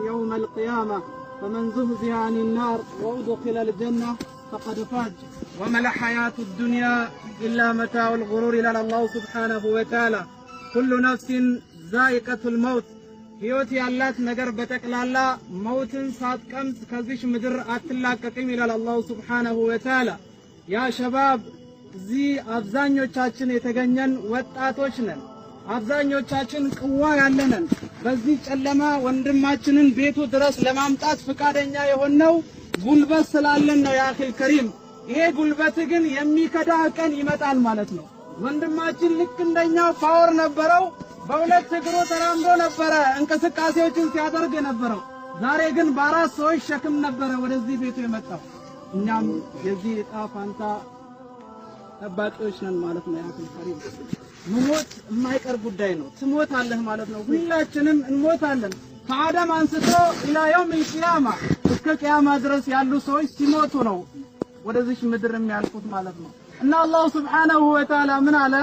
يوم القيامة فمن زهزها عن النار وأدخل الجنة فقد فاز وما الحياة الدنيا إلا متاع الغرور إلى الله سبحانه وتعالى كل نفس ذائقة الموت ሕይወት ያላት ነገር በጠቅላላ ሞትን ሳትቀምስ ከዚህ ምድር አትላቀቅም ይላል አላህ Subhanahu Wa Ta'ala ያ ሸባብ እዚህ አብዛኞቻችን የተገኘን ወጣቶች ነን አብዛኞቻችን ቅዋ ያለነን በዚህ ጨለማ ወንድማችንን ቤቱ ድረስ ለማምጣት ፍቃደኛ የሆነው ጉልበት ስላለን ነው ያ አኺል ከሪም ይሄ ጉልበት ግን የሚከዳ ቀን ይመጣል ማለት ነው ወንድማችን ልክ እንደኛው ፓወር ነበረው በሁለት እግሩ ተራምዶ ነበረ እንቅስቃሴዎችን ሲያደርግ ነበረው ዛሬ ግን በአራት ሰዎች ሸክም ነበረ ወደዚህ ቤቱ የመጣው እኛም የዚህ ዕጣ ፋንታ ተባቂዎች ነን ማለት ነው ያ አኺል ከሪም ሞት የማይቀር ጉዳይ ነው ትሞታለህ ማለት ነው ሁላችንም እንሞታለን ከአዳም አንስቶ ኢላ የውም القيامة እስከ ቂያማ ድረስ ያሉ ሰዎች ሲሞቱ ነው ወደዚህ ምድር የሚያልፉት ማለት ነው እና አላህ Subhanahu Wa Ta'ala ምን አለ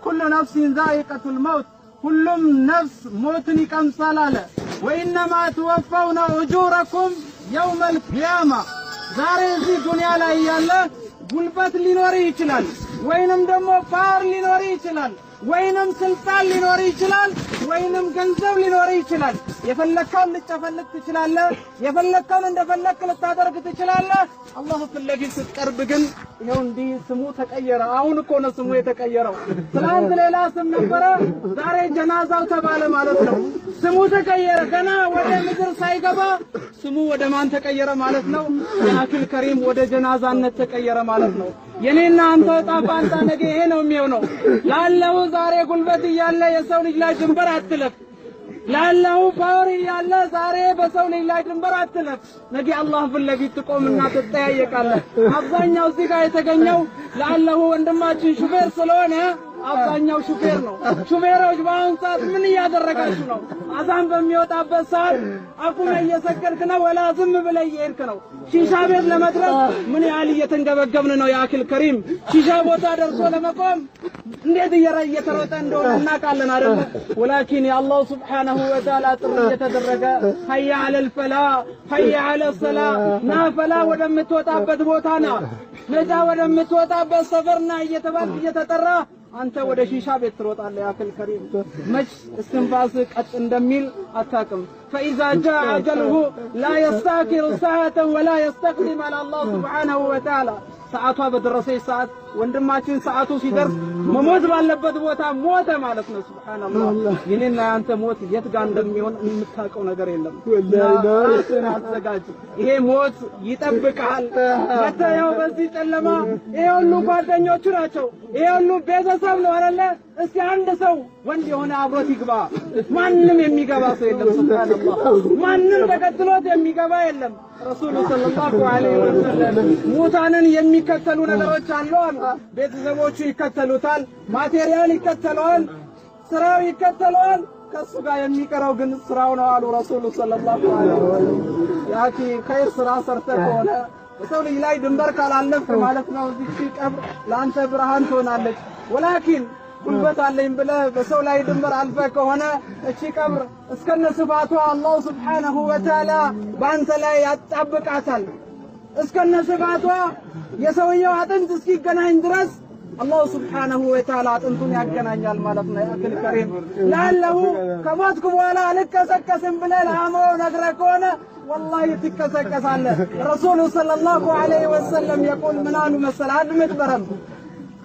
ኩሉ ነፍሲን ዛኢቀቱ الموت ሁሉም ነፍስ ሞትን ይቀምሳል አለ ወኢነማ ተወፈውና ኡጁረኩም የውም القيامة ዛሬ እዚህ ዱንያ ላይ ያለ ጉልበት ሊኖር ይችላል ወይንም ደግሞ ፓወር ሊኖር ይችላል ወይንም ስልጣን ሊኖር ይችላል ወይንም ገንዘብ ሊኖር ይችላል የፈለከውን ልትፈልግ ትችላለህ የፈለከውን እንደፈለክ ልታደርግ ትችላለህ አላህ ፍለጊ ስትቀርብ ግን ይሄው እንዲ ስሙ ተቀየረ አሁን እኮ ነው ስሙ የተቀየረው ትላንት ሌላ ስም ነበረ ዛሬ ጀናዛው ተባለ ማለት ነው ስሙ ተቀየረ ገና ወደ ምድር ሳይገባ ስሙ ወደ ማን ተቀየረ ማለት ነው ያ አኺል ከሪም ወደ ጀናዛነት ተቀየረ ማለት ነው የኔና አንተ ጣፋንታ ነገ ይሄ ነው የሚሆነው ላለው ዛሬ ጉልበት ያለ የሰው ልጅ ላይ ድንበር አትለፍ ላለው ፓወር ያለ ዛሬ በሰው ልጅ ላይ ድንበር አትለፍ ነገ አላህ ፍለጊት ትቆምና ትጠያየቃለህ አብዛኛው እዚህ ጋር የተገኘው ላለው ወንድማችን ሹፌር ስለሆነ አብዛኛው ሹፌር ነው ሹፌሮች በአሁን ሰዓት ምን እያደረጋችሁ ነው አዛን በሚወጣበት ሰዓት አቁመ እየሰከርክ ነው ወላ ዝም ብለህ እየሄድክ ነው ሺሻ ቤት ለመድረስ ምን ያህል እየተንገበገብን ነው ያ አኺል ከሪም ሺሻ ቦታ ደርሶ ለመቆም እንዴት እየተሮጠ እንደሆነ እናውቃለን አይደል ወላኪን የአላህ Subhanahu Wa Ta'ala ጥሪ እየተደረገ ሀያ አለል ፈላ ሀያ አለ ሰላ ና ፈላ ወደምትወጣበት ቦታ ና ነጃ ወደምትወጣበት ሰፈርና እየተባልክ እየተጠራ አንተ ወደ ሺሻ ቤት ትሮጣለህ ያ አኺል ከሪም መች እስትንፋስ ቀጥ እንደሚል አታውቅም فإذا جاء أجله لا يستأخر ساعة ولا يستقدم على الله سبحانه وتعالى ሰዓቷ በደረሰች ሰዓት ወንድማችን ሰዓቱ ሲደርስ መሞት ባለበት ቦታ ሞተ ማለት ነው ሱብሃንአላህ የኔና ያንተ ሞት የት ጋር እንደሚሆን የምታውቀው ነገር የለም አዘጋጅ ይሄ ሞት ይጠብቃል መተያው በዚህ ጨለማ ይሄ ሁሉ ጓደኞቹ ናቸው ይሄ ሁሉ ቤተሰብ ነው አይደለ እስቲ አንድ ሰው ወንድ የሆነ አብሮት ይግባ ማንንም የሚገባ ሰው የለም ሱብሃንአላህ ማንንም ተከትሎት የሚገባ የለም ረሱሉ ሰለላሁ ዐለይሂ ወሰለም ሙታንን የሚከተሉ ነገሮች አሉ ቤተሰቦቹ ይከተሉታል ማቴሪያል ይከተለዋል ስራው ይከተለዋል ከሱ ጋር የሚቀረው ግን ስራው ነው አሉ ረሱሉ ሰለላሁ ዐለይሂ ወሰለም ያቺ ኸይር ስራ ሰርተህ ከሆነ ሰው ልጅ ላይ ድንበር ካላለፍክ ማለት ነው እዚህ ቀብር ለአንተ ብርሃን ትሆናለች ወላኪን ጉልበት አለኝ ብለህ በሰው ላይ ድንበር አልፈህ ከሆነ እቺ ቀብር እስከነ ስፋቷ አላህ Subhanahu Wa Ta'ala ባንተ ላይ ያጣብቃታል እስከነ ስፋቷ የሰውየው አጥንት እስኪገናኝ ድረስ አላህ Subhanahu Wa Ta'ala አጥንቱን ያገናኛል ማለት ነው ያ አኺል ከሪም ላለው ከሞትኩ በኋላ አልከሰከስም ብለህ ለአእምሮ ነግረህ ከሆነ والله ትከሰከሳለህ ረሱሉ ሰለላሁ ዐለይሂ ወሰለም يقول ምናሉ መሰለህ አድምጥ በረም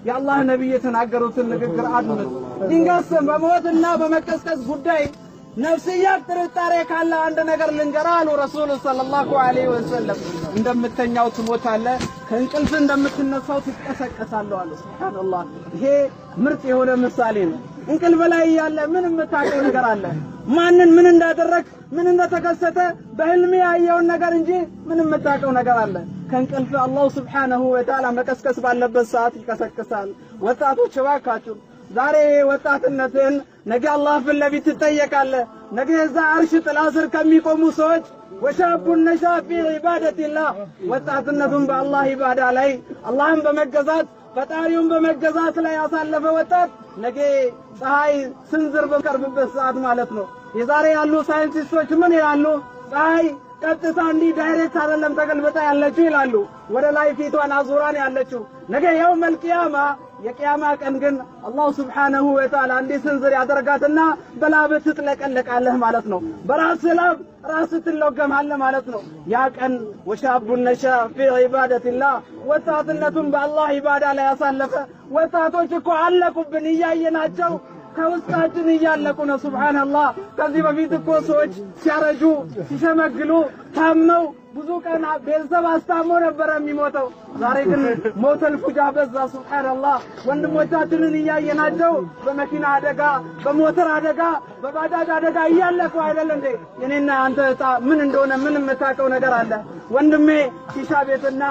የአላህ ነብይ የተናገሩትን ንግግር አድምጥ ድንገት በሞትና በመቀስቀስ ጉዳይ ነፍስያ ጥርጣሬ ካለ አንድ ነገር ልንገርህ አሉ ረሱሉ ሰለላሁ ዐለይሂ ወሰለም እንደምትተኛው ትሞታለህ ከእንቅልፍ እንደምትነሳው ትቀሰቀሳለህ አሉ ሱብሃንአላህ ይሄ ምርጥ የሆነ ምሳሌ ነው እንቅልፍ ላይ ያለ ምን የምታውቀው ነገር አለ ማንን ምን እንዳደረክ ምን እንደተከሰተ በህልም ያየውን ነገር እንጂ ምን የምታውቀው ነገር አለ? ከእንቅልፍ አላህ ሱብሓነሁ ወተዓላ መቀስቀስ ባለበት ሰዓት ይቀሰቅሳል። ወጣቶች እባካችሁ ዛሬ ወጣትነትን ነገ አላህ ፊት ለፊት ትጠየቃለህ። ነገ እዛ አርሽ ጥላ ስር ከሚቆሙ ሰዎች ወሻቡን ነሻ ፊ ዒባደቲላህ ወጣትነቱን በአላህ ኢባዳ ላይ አላህን በመገዛት ፈጣሪውን በመገዛት ላይ ያሳለፈ ወጣት ነገ ፀሐይ ስንዝር በቀርብበት ሰዓት ማለት ነው። የዛሬ ያሉ ሳይንቲስቶች ምን ይላሉ? ፀሐይ ቀጥታ እንዲህ ዳይሬክት አይደለም ተገልብጣ ያለችው ይላሉ። ወደ ላይ ፊቷን አዙራን ያለችው ነገ የውመል ቂያማ የቂያማ ቀን ግን አላህ ሱብሓነሁ ወተዓላ እንዲህ ስንዝር ያደርጋትና በላብ ትጥለቀለቃለህ ማለት ነው። በራስ ላብ ራስ ትለገማለህ ማለት ነው። ያ ቀን ወሻቡን ነሻ ፊ ዒባደቲላህ ወጣትነቱን በአላህ ኢባዳ ላይ ያሳለፈ ወጣቶች እኮ አለቁብን እያየናቸው ከውስጣችን እያለቁ ነው። ሱብሃንአላህ ከዚህ በፊት እኮ ሰዎች ሲያረጁ ሲሸመግሉ ታመው ብዙ ቀን ቤተሰብ አስታሞ ነበር የሚሞተው። ዛሬ ግን ሞተል ፉጃ በዛ። ሱብሃንአላህ ወንድሞቻችንን እያየናቸው በመኪና አደጋ፣ በሞተር አደጋ፣ በባጃጅ አደጋ እያለቁ አይደል እንዴ? የኔና አንተ ዕጣ ምን እንደሆነ ምን የምታውቀው ነገር አለ? ወንድሜ ሺሻ ቤትና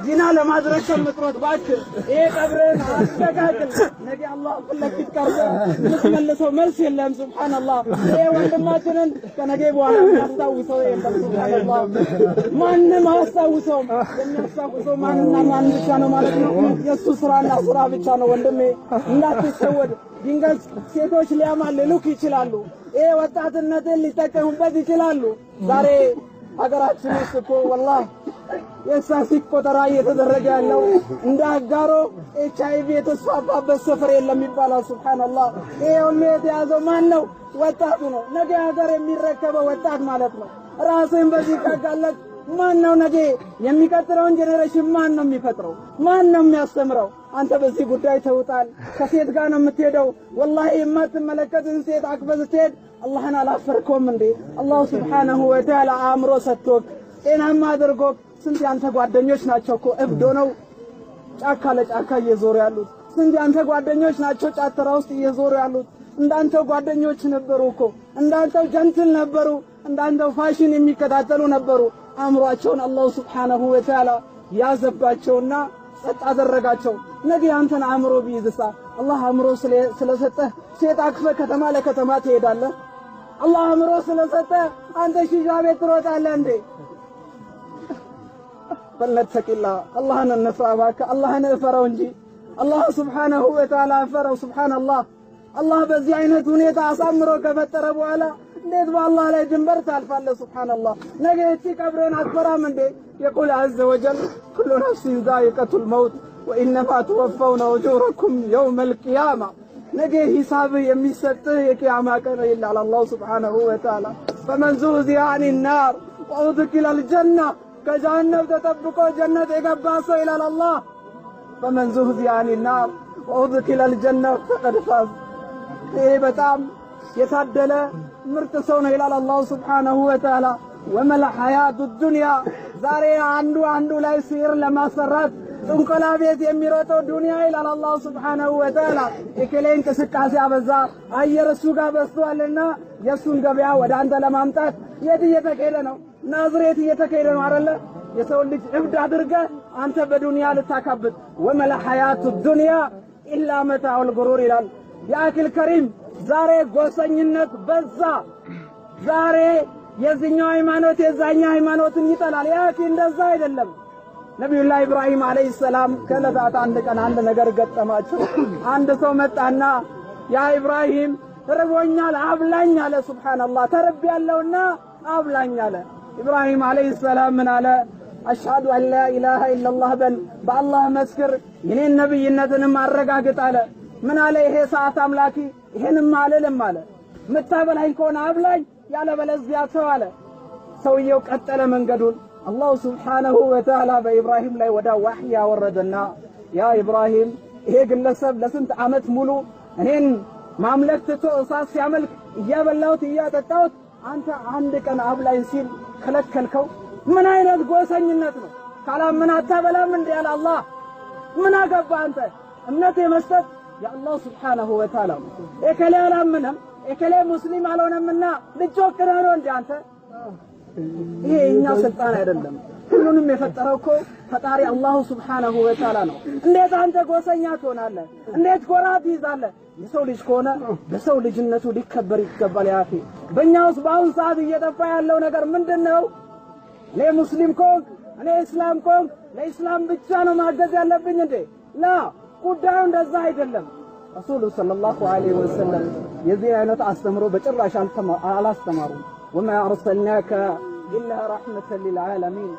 ዚና ለማድረግ ከምትሮጥ እባክህ ይሄ ቀብርን አስተካክል። ነገ አላህ ፍለፊት ቀርበህ የምትመልሰው መልስ የለም። ሱብሃንአላህ ይሄ ወንድማችንን ከነገ በኋላ ያስታውሰው የለም። ሱብሃንአላህ ማንም አያስታውሰውም። የሚያስታውሰው ማንና ማን ብቻ ነው ማለት ነው። የእሱ ስራና ስራ ብቻ ነው። ወንድሜ እንዳትሸወድ። ድንገት ሴቶች ሊያማልሉክ ይችላሉ። ይሄ ወጣትነትን ሊጠቀሙበት ይችላሉ። ዛሬ ሀገራችን ውስጥ እኮ ወላሂ የሳሲክ ቆጠራ እየተደረገ ያለው እንደ አጋሮ ኤችአይቪ የተስፋፋበት ሰፈር የለም ይባላል። ሱብሃንአላህ ይሄ ሁሉ የተያዘው ማን ነው? ወጣቱ ነው። ነገ ሀገር የሚረከበው ወጣት ማለት ነው። ራስን በዚህ ካጋለጥ ማን ነው ነገ የሚቀጥለውን ጄኔሬሽን ማን ነው የሚፈጥረው? ማን ነው የሚያስተምረው? አንተ በዚህ ጉዳይ ተውጣል። ከሴት ጋር ነው የምትሄደው። ወላሂ የማትመለከትን ሴት አቅፈህ ስትሄድ አላህን አላፈርከውም እንዴ? አላህ ሱብሓነሁ ወተዓላ አእምሮ ሰጥቶክ ጤናማ አድርጎክ ስንት ያንተ ጓደኞች ናቸው እኮ እብዶ ነው ጫካ ለጫካ እየዞሩ ያሉት። ስንት ያንተ ጓደኞች ናቸው ጫተራ ውስጥ እየዞሩ ያሉት። እንዳንተው ጓደኞች ነበሩ እኮ፣ እንዳንተው ጀንትል ነበሩ፣ እንዳንተው ፋሽን የሚከታተሉ ነበሩ። አእምሯቸውን አላህ ሱብሓነሁ ወተዓላ ያዘባቸውና ጸጥ አደረጋቸው። ነገ አንተን አእምሮ ቢይዝሳ አላህ አእምሮ ስለሰጠህ ሴት አቅፈህ ከተማ ለከተማ ትሄዳለህ? አላህ አእምሮ ስለሰጠህ አንተ ሺሻ ቤት ትሮጣለህ እንዴ? ፈለተቂላ አላህን እንፍራ እባክህ። አላህን እፈረው እንጂ አላህ ሱብሓነሁ ወተዓላ እፈረው። ሱብሓነላህ አላህ በዚህ አይነት ሁኔታ አሳምሮ ከፈጠረ በኋላ እንዴት በአላህ ላይ ድንበር ታልፋለህ? ሱብሓነላህ ነገ እቺ ቀብርን አትፈራም እንዴ? የቁል ዐዘ ወጀል ኩሉ ነፍሲን ዛኢቀቱል መውት ወኢነማ ትወፈውነ ኡጁረኩም የውመል ቂያማ። ነገ ሂሳብ የሚሰጥህ የቂያማ ቀን ይላል አላህ ሱብሓነሁ ወተዓላ። ፈመን ዙህዚሀ ዐኒ ናር ወኡድኺለል ጀና ከጀሃነም ተጠብቆ ጀነት የገባ ሰው ይላል አላህ። ፈመን ዙህዚሀ ዐኒ ናር ወኡድኺለል ጀና ፈቀድ ፋዝ። ይሄ በጣም የታደለ ምርጥ ሰው ነው ይላል አላህ ሱብሓነሁ ወተዓላ። ወመል ሐያቱ ዱንያ ዛሬ አንዱ ላይ ሲር ለማሰራት ጥንቆላ ቤት የሚሮጠው ዱንያ ይላል አላህ ሱብሓነሁ ወተዓላ። እከሌ እንቅስቃሴ አበዛ፣ አየር እሱ ጋር በዝቷልና የእሱን ገበያ ወደ አንተ ለማምጣት የት እየተካሄደ ነው? ናዝሬት እየተካሄደ ነው አይደለ? የሰው ልጅ እብድ አድርገህ አንተ በዱንያ ልታካብት። ወመል ሐያቱ ዱንያ ኢላ መታኡል ጉሩር ይላል የአኪል ከሪም። ዛሬ ጎሰኝነት በዛ። ዛሬ የዚህኛው ሃይማኖት የዛኛ ሃይማኖትን ይጠላል። ያኪ እንደዛ አይደለም። ነብዩላህ ኢብራሂም አለይሂ ሰላም ከለታት አንድ ቀን አንድ ነገር ገጠማቸው። አንድ ሰው መጣና ያ ኢብራሂም ርቦኛል አብላኝ አለ። ሱብሃንአላህ ተርቤያለሁና አብላኝ አለ። ኢብራሂም አለይሂ ሰላም ምን አለ? አሽሀዱ አን ላ ኢላሃ ኢላላህ በል፣ በአላህ መስክር፣ የኔን ነብይነትንም አረጋግጥ አለ። ምን አለ? ይሄ ሰዓት አምላኪ ይሄንም አልልም አለ። ምታበላኝ ከሆነ አብላኝ፣ ያለበለዚያ ተው አለ። ሰውየው ቀጠለ መንገዱን። አላህ ሱብሓነሁ ወተዓላ በኢብራሂም ላይ ወዳ ዋህይ ያወረደና ያ ኢብራሂም ይሄ ግለሰብ ለስንት ዓመት ሙሉ እኔን ማምለክ ትቶ እሳት ሲያመልክ እያበላሁት እያጠጣሁት አንተ አንድ ቀን አብላኝ ሲል ከለከልከው። ምን አይነት ጎሰኝነት ነው? ካላምን አታበላም እንዴ ያለ አላህ። ምን አገባ አንተ? እምነት የመስጠት የአላህ ሱብሓነሁ ወተዓላ እከሌ አላምንም እከሌ ሙስሊም አልሆነምና ልጆክረህ ነው እንዴ አንተ? ይሄ የኛ ስልጣን አይደለም። ሁሉንም የፈጠረው እኮ ፈጣሪ አላሁ ሱብሓነሁ ወተዓላ ነው። እንዴት አንተ ጎሰኛ ትሆናለህ? እንዴት ጎራ ትይዛለህ? የሰው ልጅ ከሆነ በሰው ልጅነቱ ሊከበር ይገባል። ያፊ በእኛ ውስጥ በአሁን ሰዓት እየጠፋ ያለው ነገር ምንድነው? እኔ ሙስሊም ኮንክ እኔ እስላም ኮንክ ለእስላም ብቻ ነው ማገዝ ያለብኝ እንዴ? ላ ጉዳዩ እንደዛ አይደለም። ረሱሉ ሰለላሁ ዐለይሂ ወሰለም የዚህ አይነት አስተምሮ በጭራሽ አላስተማሩም። ወማ አርሰልናከ ኢላ ረሕመተን ሊልዓለሚን